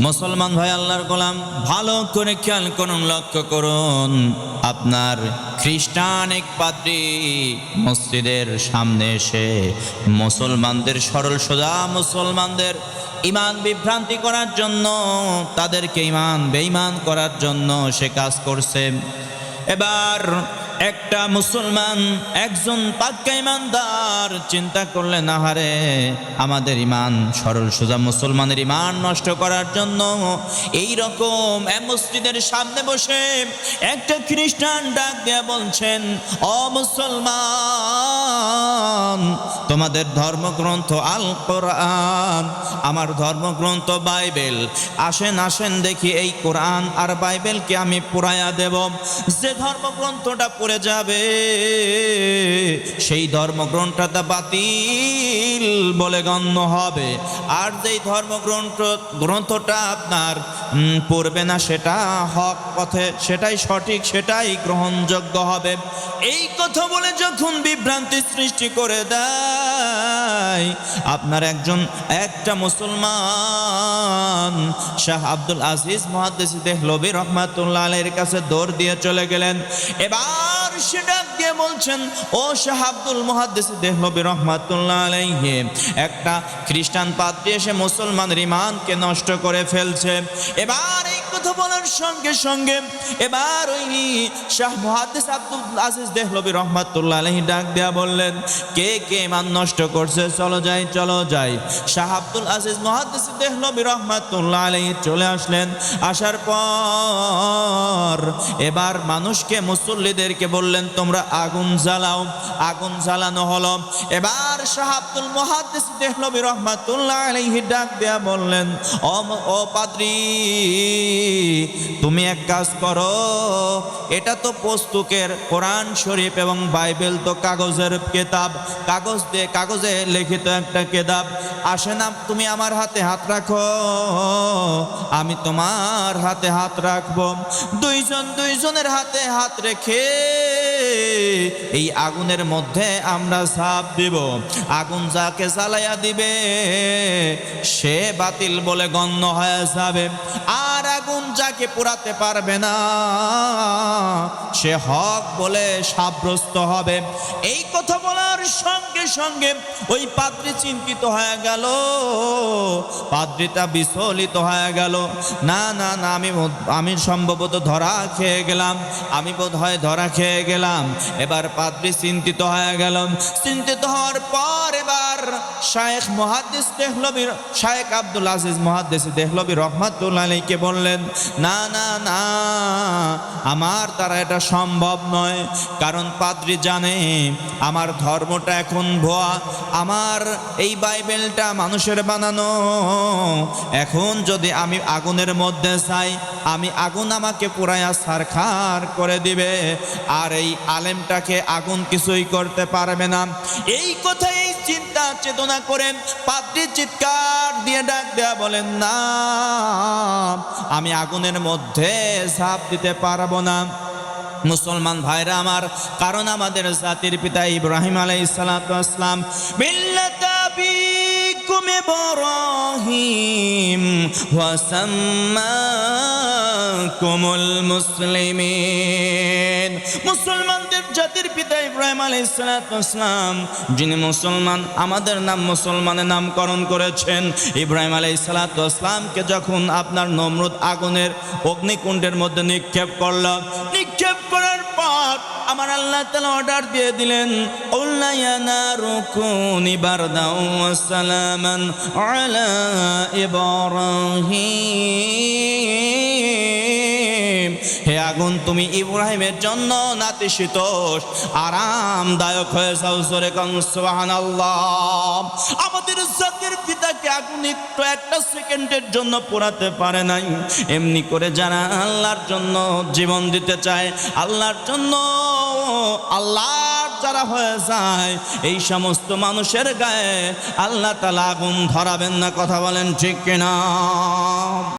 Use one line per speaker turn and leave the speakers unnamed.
মুসলমান ভাই আল্লাহর গোলাম ভালো করে খেয়াল করুন, লক্ষ্য করুন। আপনার খ্রিস্টান এক পাদ্রী মসজিদের সামনে এসে মুসলমানদের সরল সোজা মুসলমানদের ইমান বিভ্রান্তি করার জন্য, তাদেরকে ইমান বেঈমান করার জন্য সে কাজ করছে। এবার একটা মুসলমান, একজন পাক্কা ইমানদার চিন্তা করলেন, আহারে আমাদের ইমান, সরল সোজা মুসলমানের ইমান নষ্ট করার জন্য এই রকম মসজিদের সামনে বসে একটা খ্রিস্টান ডাক দিয়া বলছেন, ও মুসলমান, তোমাদের ধর্মগ্রন্থ আল কোরআন, আমার ধর্মগ্রন্থ বাইবেল, আসেন আসেন দেখি এই কোরআন আর বাইবেলকে আমি পুরাইয়া দেব। যে ধর্মগ্রন্থটা পড়ে যাবে সেই ধর্মগ্রন্থটা বাতিল বলে গণ্য হবে, আর যেই ধর্মগ্রন্থটা আপনার পড়বে না সেটা হক পথে, সেটাই সঠিক, সেটাই গ্রহণযোগ্য হবে। এই কথা বলে যখন বিভ্রান্তি সৃষ্টি করে দেয়, আপনার একটা মুসলমান শাহ আব্দুল আজিজ মুহাদ্দিস দেহলভী রহমাতুল্লাহ আলাইহির কাছে দৌড় দিয়ে চলে গেলেন। এবার সে ডাক দিয়ে বলছেন, ও শাহ আব্দুল মুহাদ্দিস দেহলভী রহমাতুল্লাহ আলাইহি, একটা খ্রিস্টান পাদ্রী এসে মুসলমানের ঈমানকে নষ্ট করে ফেলছে। এবার এই কথা বলার সঙ্গে সঙ্গে এবার ওই শাহ মুহাদ্দিস আব্দুল আজিজ দেহলভী রহমাতুল্লাহ আলাইহি ডাক দিয়া বললেন, কে কে ঈমান নষ্ট করছে, চলো যাই চলো যাই। শাহ আব্দুল আজিজ মুহাদ্দিস দেহলভী রহমাতুল্লাহ আলাইহি চলে আসলেন। আসার পর এবার মানুষকে, মুসল্লিদেরকে বললেন, তোমরা আগুন জ্বালাও। আগুন জ্বালানো হলো। এবার শাহ আব্দুল মুহাদ্দিস দেহলভী রহমাতুল্লাহ আলাইহি ডাক দেয়া বললেন, ও পাদ্রী, তুমি এক কাজ করো, এটা তো পুস্তকের কোরআন শরীফ এবং বাইবেল তো কাগজের কিতাব, কাগজে লিখিত একটা কিতাব। আসে না, তুমি আমার হাতে হাত রাখো, আমি তোমার হাতে হাত রাখবো। দুইজনের হাতে হাত রেখে এই আগুনের মধ্যে আমরা ঝাঁপ দিব। আগুন যাকে জ্বালাইয়া দিবে সে বাতিল বলে গণ্য হয়ে যাবে, আর আগুন যাকে পোড়াতে পারবে না সে হক বলে সাব্যস্ত হবে। এই কথা বলার সঙ্গে সঙ্গে ওই পাদ্রী চিন্তিত হয়ে গেল, পাদ্রীটা বিচলিত হয়ে গেল। না না না, আমি সম্ভবত ধরা খেয়ে গেলাম, আমি বোধ হয় ধরা খেয়ে গেলাম। এবার পাদ্রী চিন্তিত হয়ে গেল। চিন্তিত হওয়ার পর এবার শায়েখ আব্দুল আজিজ মুহাদ্দিস দেহলভী রহমাতুল্লাহ আলাইহিকে বললেন, না না না, আমার দ্বারা এটা সম্ভব নয়, কারণ পাদ্রী জানে আমার ধর্মটা এখন ভুয়া, আমার এই বাইবেলটা মানুষের বানানো। এখন যদি আমি আগুনের মধ্যে যাই, আগুন আমাকে পুরাইয়া ছারখার করে দিবে, আর এই আলেমটাকে আগুন কিছুই করতে পারবে না। এই কথা, এই চিন্তা চেতনা করে পাদ্রী চিৎকার দিয়ে ডাক দেয়া বলেন, না, আমি আগুনের মধ্যে ঝাঁপ দিতে পারবো না। মুসলমান ভাইরা আমার, কারণ আমাদের জাতির পিতা ইব্রাহিম আলাইহিস সালাতু ওয়াস সালাম মিল্লাতা আবিকুম ইব্রাহিম ওয়া সাম্মাকুমুল মুসলিমিন, মুসলমানদের জাতির পিতা ইব্রাহিম আলাইহিস সালাতু ওয়াস সালাম, যিনি মুসলমান, আমাদের নাম মুসলমানের নামকরণ করেছেন। ইব্রাহিম আলাইহিস সালাতু ওয়াস সালামকে যখন আপনার নমরুদ আগুনের অগ্নিকুণ্ডের মধ্যে নিক্ষেপ করল, নিক্ষেপ করার পর আমার আল্লাহ তাআলা অর্ডার দিয়ে দিলেন, কুল্লা ইয়া নারু কুনি বারদাও ওয়া সালামান আলা ইব্রাহিম, হে আগুন তুমি ইব্রাহিমের জন্য নাতিশীতোষ আরামদায়ক হয়ে যাও। জোরে কান সুবহানাল্লাহ। আমাদের জাতির পিতাকে আগুন একটু একটা সেকেন্ডের জন্য পোড়াতে পারে নাই। এমনি করে যারা আল্লাহর জন্য জীবন দিতে চায়, আল্লাহর জন্য আল্লাহর যারা হয়ে যায়, এই সমস্ত মানুষের গায়ে আল্লাহ তাআলা আগুন ধরাবেন না। কথা বলেন ঠিক কিনা?